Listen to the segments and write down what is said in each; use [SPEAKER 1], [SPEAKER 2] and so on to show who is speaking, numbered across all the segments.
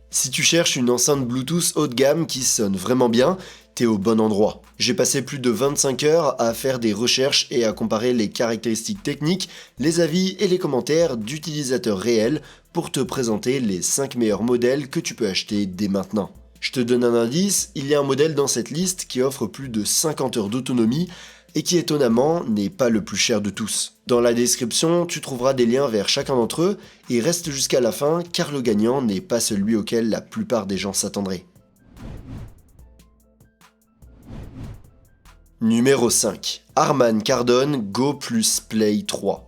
[SPEAKER 1] Si tu cherches une enceinte Bluetooth haut de gamme qui sonne vraiment bien, t'es au bon endroit. J'ai passé plus de 25 heures à faire des recherches et à comparer les caractéristiques techniques, les avis et les commentaires d'utilisateurs réels pour te présenter les 5 meilleurs modèles que tu peux acheter dès maintenant. Je te donne un indice, il y a un modèle dans cette liste qui offre plus de 50 heures d'autonomie et qui étonnamment n'est pas le plus cher de tous. Dans la description, tu trouveras des liens vers chacun d'entre eux et reste jusqu'à la fin car le gagnant n'est pas celui auquel la plupart des gens s'attendraient. Numéro 5. Harman Kardon Go Plus Play 3.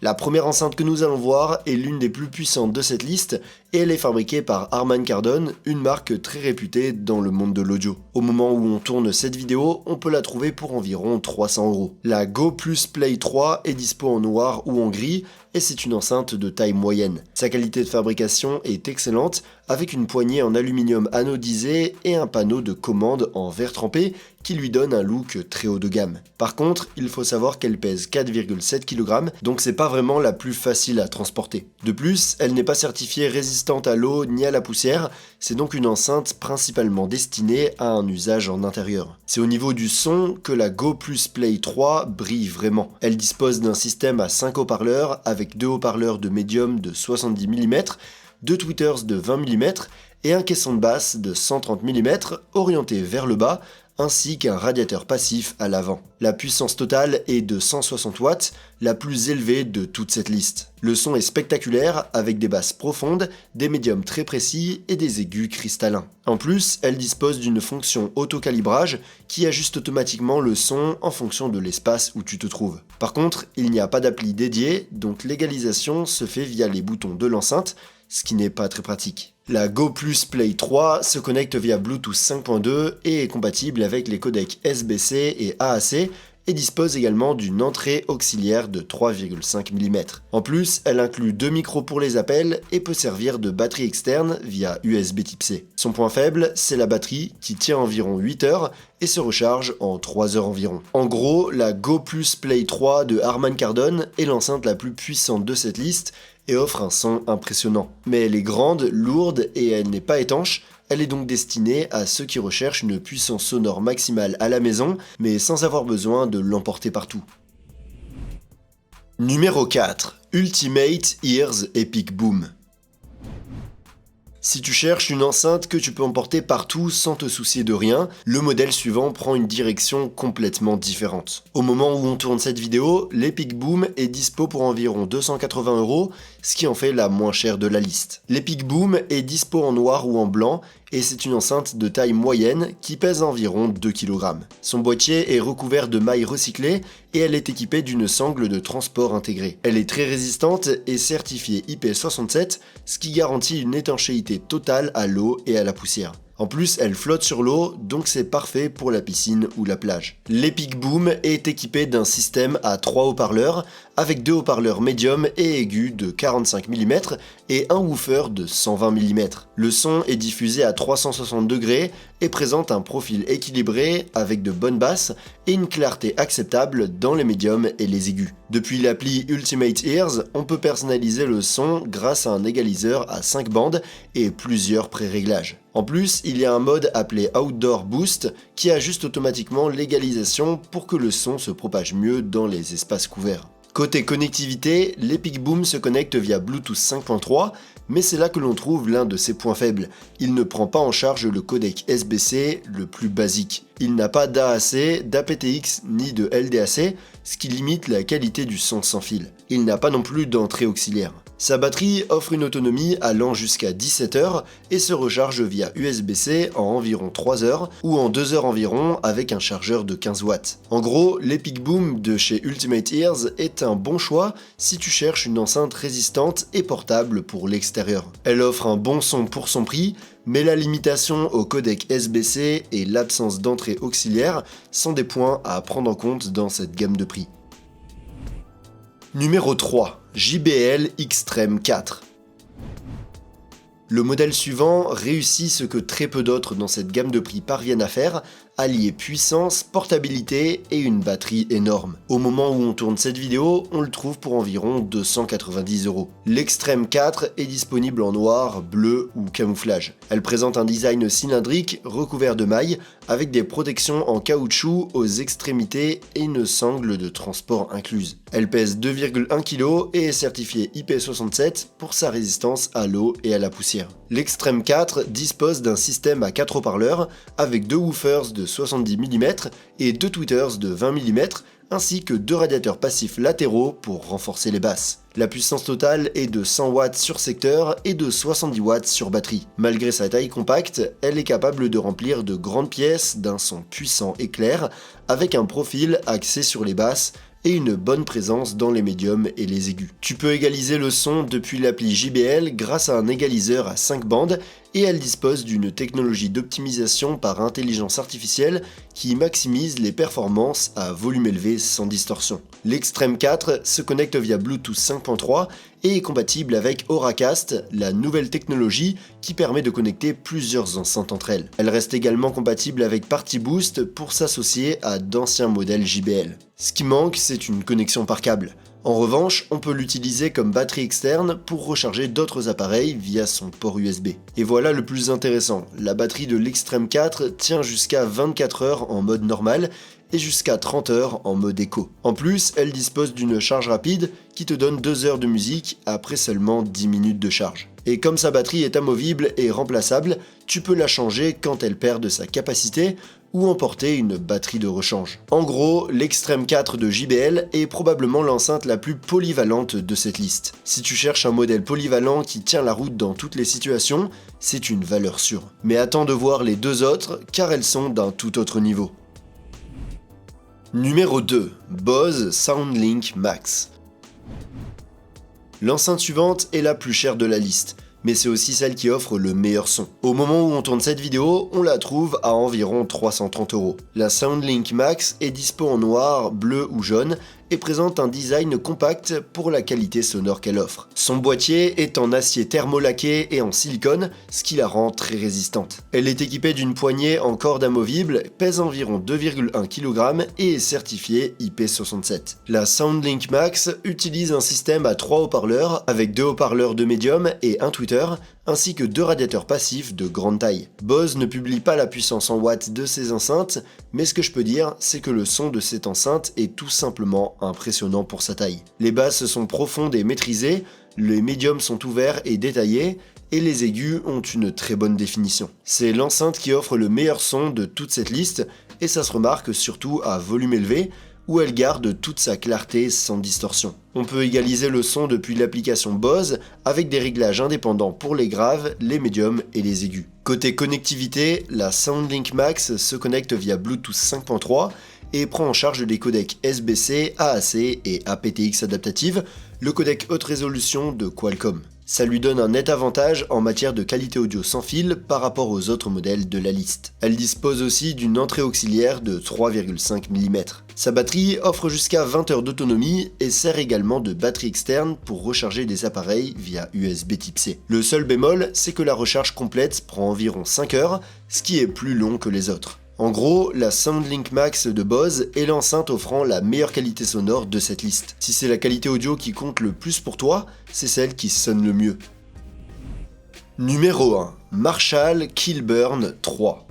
[SPEAKER 1] La première enceinte que nous allons voir est l'une des plus puissantes de cette liste et elle est fabriquée par Harman Kardon, une marque très réputée dans le monde de l'audio. Au moment où on tourne cette vidéo, on peut la trouver pour environ 300€. La Go Plus Play 3 est dispo en noir ou en gris et c'est une enceinte de taille moyenne. Sa qualité de fabrication est excellente avec une poignée en aluminium anodisé et un panneau de commande en verre trempé qui lui donne un look très haut de gamme. Par contre, il faut savoir qu'elle pèse 4,7 kg, donc c'est pas vraiment la plus facile à transporter. De plus, elle n'est pas certifiée résistante à l'eau ni à la poussière, c'est donc une enceinte principalement destinée à un usage en intérieur. C'est au niveau du son que la Go Plus Play 3 brille vraiment. Elle dispose d'un système à 5 haut-parleurs avec 2 haut-parleurs de médium de 70 mm, 2 tweeters de 20 mm et un caisson de basse de 130 mm orienté vers le bas, ainsi qu'un radiateur passif à l'avant. La puissance totale est de 160 watts, la plus élevée de toute cette liste. Le son est spectaculaire avec des basses profondes, des médiums très précis et des aigus cristallins. En plus, elle dispose d'une fonction auto-calibrage qui ajuste automatiquement le son en fonction de l'espace où tu te trouves. Par contre, il n'y a pas d'appli dédié, donc l'égalisation se fait via les boutons de l'enceinte, ce qui n'est pas très pratique. La Go Plus Play 3 se connecte via Bluetooth 5.2 et est compatible avec les codecs SBC et AAC et dispose également d'une entrée auxiliaire de 3,5 mm. En plus, elle inclut 2 micros pour les appels et peut servir de batterie externe via USB Type C. Son point faible, c'est la batterie qui tient environ 8 heures et se recharge en 3 heures environ. En gros, la Go Plus Play 3 de Harman Kardon est l'enceinte la plus puissante de cette liste et offre un son impressionnant. Mais elle est grande, lourde et elle n'est pas étanche, elle est donc destinée à ceux qui recherchent une puissance sonore maximale à la maison, mais sans avoir besoin de l'emporter partout. Numéro 4. Ultimate Ears Epic Boom. Si tu cherches une enceinte que tu peux emporter partout sans te soucier de rien, le modèle suivant prend une direction complètement différente. Au moment où on tourne cette vidéo, l'Epic Boom est dispo pour environ 280€, ce qui en fait la moins chère de la liste. L'Epic Boom est dispo en noir ou en blanc, et c'est une enceinte de taille moyenne qui pèse environ 2 kg. Son boîtier est recouvert de mailles recyclées et elle est équipée d'une sangle de transport intégrée. Elle est très résistante et certifiée IP67, ce qui garantit une étanchéité totale à l'eau et à la poussière. En plus, elle flotte sur l'eau, donc c'est parfait pour la piscine ou la plage. L'Epic Boom est équipé d'un système à 3 haut-parleurs, avec 2 haut-parleurs médium et aigus de 45 mm et un woofer de 120 mm. Le son est diffusé à 360 degrés et présente un profil équilibré avec de bonnes basses et une clarté acceptable dans les médiums et les aigus. Depuis l'appli Ultimate Ears, on peut personnaliser le son grâce à un égaliseur à 5 bandes et plusieurs pré-réglages. En plus, il y a un mode appelé Outdoor Boost qui ajuste automatiquement l'égalisation pour que le son se propage mieux dans les espaces couverts. Côté connectivité, l'Epic Boom se connecte via Bluetooth 5.3, mais c'est là que l'on trouve l'un de ses points faibles. Il ne prend pas en charge le codec SBC le plus basique. Il n'a pas d'AAC, d'aptX ni de LDAC, ce qui limite la qualité du son sans fil. Il n'a pas non plus d'entrée auxiliaire. Sa batterie offre une autonomie allant jusqu'à 17 heures et se recharge via USB-C en environ 3 heures ou en 2 heures environ avec un chargeur de 15 watts. En gros, l'Epic Boom de chez Ultimate Ears est un bon choix si tu cherches une enceinte résistante et portable pour l'extérieur. Elle offre un bon son pour son prix, mais la limitation au codec SBC et l'absence d'entrée auxiliaire sont des points à prendre en compte dans cette gamme de prix. Numéro 3. JBL Xtreme 4. Le modèle suivant réussit ce que très peu d'autres dans cette gamme de prix parviennent à faire, allier puissance, portabilité et une batterie énorme. Au moment où on tourne cette vidéo, on le trouve pour environ 290 €. L'Extreme 4 est disponible en noir, bleu ou camouflage. Elle présente un design cylindrique recouvert de mailles avec des protections en caoutchouc aux extrémités et une sangle de transport incluse. Elle pèse 2,1 kg et est certifiée IP67 pour sa résistance à l'eau et à la poussière. L'Extreme 4 dispose d'un système à 4 haut-parleurs avec 2 woofers de 70 mm et 2 tweeters de 20 mm ainsi que 2 radiateurs passifs latéraux pour renforcer les basses. La puissance totale est de 100 watts sur secteur et de 70 watts sur batterie. Malgré sa taille compacte, elle est capable de remplir de grandes pièces d'un son puissant et clair avec un profil axé sur les basses et une bonne présence dans les médiums et les aigus. Tu peux égaliser le son depuis l'appli JBL grâce à un égaliseur à 5 bandes et elle dispose d'une technologie d'optimisation par intelligence artificielle qui maximise les performances à volume élevé sans distorsion. L'Extreme 4 se connecte via Bluetooth 5.3 et est compatible avec Auracast, la nouvelle technologie qui permet de connecter plusieurs enceintes entre elles. Elle reste également compatible avec Party Boost pour s'associer à d'anciens modèles JBL. Ce qui manque, c'est une connexion par câble. En revanche, on peut l'utiliser comme batterie externe pour recharger d'autres appareils via son port USB. Et voilà le plus intéressant, la batterie de l'Extreme 4 tient jusqu'à 24 heures en mode normal et jusqu'à 30 heures en mode éco. En plus, elle dispose d'une charge rapide qui te donne 2 heures de musique après seulement 10 minutes de charge. Et comme sa batterie est amovible et remplaçable, tu peux la changer quand elle perd de sa capacité ou emporter une batterie de rechange. En gros, l'Extreme 4 de JBL est probablement l'enceinte la plus polyvalente de cette liste. Si tu cherches un modèle polyvalent qui tient la route dans toutes les situations, c'est une valeur sûre. Mais attends de voir les deux autres car elles sont d'un tout autre niveau. Numéro 2. Bose SoundLink Max. L'enceinte suivante est la plus chère de la liste, mais c'est aussi celle qui offre le meilleur son. Au moment où on tourne cette vidéo, on la trouve à environ 330 €. La SoundLink Max est dispo en noir, bleu ou jaune et présente un design compact pour la qualité sonore qu'elle offre. Son boîtier est en acier thermolaqué et en silicone, ce qui la rend très résistante. Elle est équipée d'une poignée en corde amovible, pèse environ 2,1 kg et est certifiée IP67. La SoundLink Max utilise un système à 3 haut-parleurs avec 2 haut-parleurs de médium et un tweeter, ainsi que 2 radiateurs passifs de grande taille. Bose ne publie pas la puissance en watts de ses enceintes, mais ce que je peux dire, c'est que le son de cette enceinte est tout simplement impressionnant pour sa taille. Les basses sont profondes et maîtrisées, les médiums sont ouverts et détaillés, et les aigus ont une très bonne définition. C'est l'enceinte qui offre le meilleur son de toute cette liste, et ça se remarque surtout à volume élevé, où elle garde toute sa clarté sans distorsion. On peut égaliser le son depuis l'application Bose avec des réglages indépendants pour les graves, les médiums et les aigus. Côté connectivité, la SoundLink Max se connecte via Bluetooth 5.3 et prend en charge les codecs SBC, AAC et aptX adaptative, le codec haute résolution de Qualcomm. Ça lui donne un net avantage en matière de qualité audio sans fil par rapport aux autres modèles de la liste. Elle dispose aussi d'une entrée auxiliaire de 3,5 mm. Sa batterie offre jusqu'à 20 heures d'autonomie et sert également de batterie externe pour recharger des appareils via USB type C. Le seul bémol, c'est que la recharge complète prend environ 5 heures, ce qui est plus long que les autres. En gros, la SoundLink Max de Bose est l'enceinte offrant la meilleure qualité sonore de cette liste. Si c'est la qualité audio qui compte le plus pour toi, c'est celle qui sonne le mieux. Numéro 1. Marshall Kilburn 3.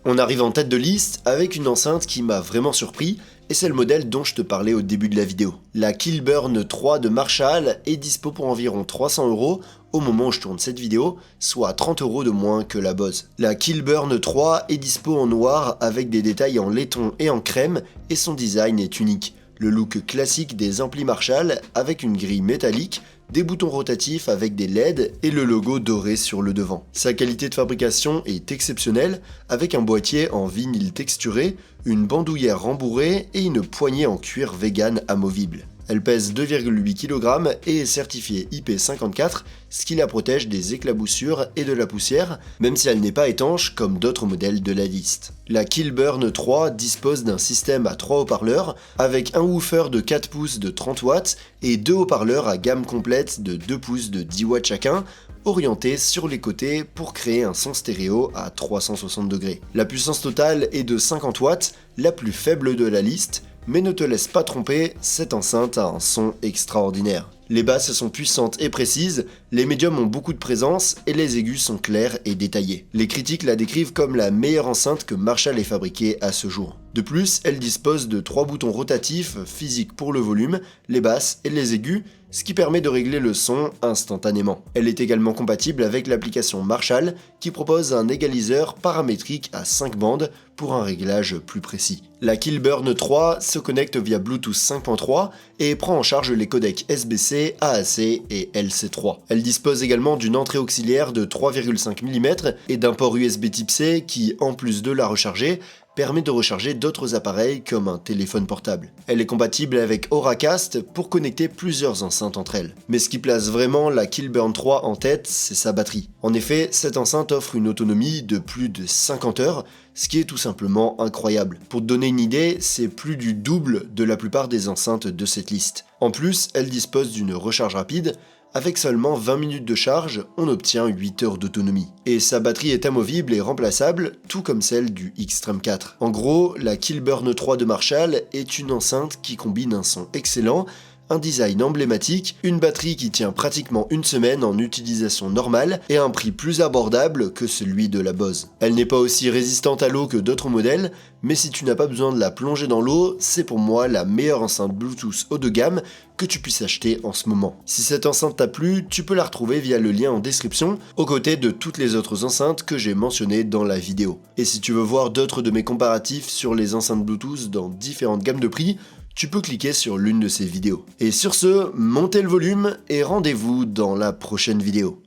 [SPEAKER 1] On arrive en tête de liste avec une enceinte qui m'a vraiment surpris, et c'est le modèle dont je te parlais au début de la vidéo. La Kilburn 3 de Marshall est dispo pour environ 300 € au moment où je tourne cette vidéo, soit 30 € de moins que la Bose. La Kilburn 3 est dispo en noir avec des détails en laiton et en crème, et son design est unique. Le look classique des amplis Marshall avec une grille métallique, des boutons rotatifs avec des LED et le logo doré sur le devant. Sa qualité de fabrication est exceptionnelle, avec un boîtier en vinyle texturé, une bandoulière rembourrée et une poignée en cuir vegan amovible. Elle pèse 2,8 kg et est certifiée IP54, ce qui la protège des éclaboussures et de la poussière, même si elle n'est pas étanche comme d'autres modèles de la liste. La Kilburn 3 dispose d'un système à 3 haut-parleurs, avec un woofer de 4 pouces de 30 watts et 2 haut-parleurs à gamme complète de 2 pouces de 10 watts chacun, orienté sur les côtés pour créer un son stéréo à 360 degrés. La puissance totale est de 50 watts, la plus faible de la liste, mais ne te laisse pas tromper, cette enceinte a un son extraordinaire. Les basses sont puissantes et précises, les médiums ont beaucoup de présence et les aigus sont clairs et détaillés. Les critiques la décrivent comme la meilleure enceinte que Marshall ait fabriquée à ce jour. De plus, elle dispose de 3 boutons rotatifs physiques pour le volume, les basses et les aigus, ce qui permet de régler le son instantanément. Elle est également compatible avec l'application Marshall qui propose un égaliseur paramétrique à 5 bandes pour un réglage plus précis. La Killburn 3 se connecte via Bluetooth 5.3 et prend en charge les codecs SBC, AAC et LC3. Elle dispose également d'une entrée auxiliaire de 3,5 mm et d'un port USB Type C qui, en plus de la recharger, permet de recharger d'autres appareils comme un téléphone portable. Elle est compatible avec Auracast pour connecter plusieurs enceintes entre elles. Mais ce qui place vraiment la Killburn 3 en tête, c'est sa batterie. En effet, cette enceinte offre une autonomie de plus de 50 heures, ce qui est tout simplement incroyable. Pour te donner une idée, c'est plus du double de la plupart des enceintes de cette liste. En plus, elle dispose d'une recharge rapide. Avec seulement 20 minutes de charge, on obtient 8 heures d'autonomie. Et sa batterie est amovible et remplaçable, tout comme celle du Xtreme 4. En gros, la Killburn 3 de Marshall est une enceinte qui combine un son excellent, un design emblématique, une batterie qui tient pratiquement une semaine en utilisation normale et un prix plus abordable que celui de la Bose. Elle n'est pas aussi résistante à l'eau que d'autres modèles, mais si tu n'as pas besoin de la plonger dans l'eau, c'est pour moi la meilleure enceinte Bluetooth haut de gamme que tu puisses acheter en ce moment. Si cette enceinte t'a plu, tu peux la retrouver via le lien en description, aux côtés de toutes les autres enceintes que j'ai mentionnées dans la vidéo. Et si tu veux voir d'autres de mes comparatifs sur les enceintes Bluetooth dans différentes gammes de prix, tu peux cliquer sur l'une de ces vidéos. Et sur ce, montez le volume et rendez-vous dans la prochaine vidéo.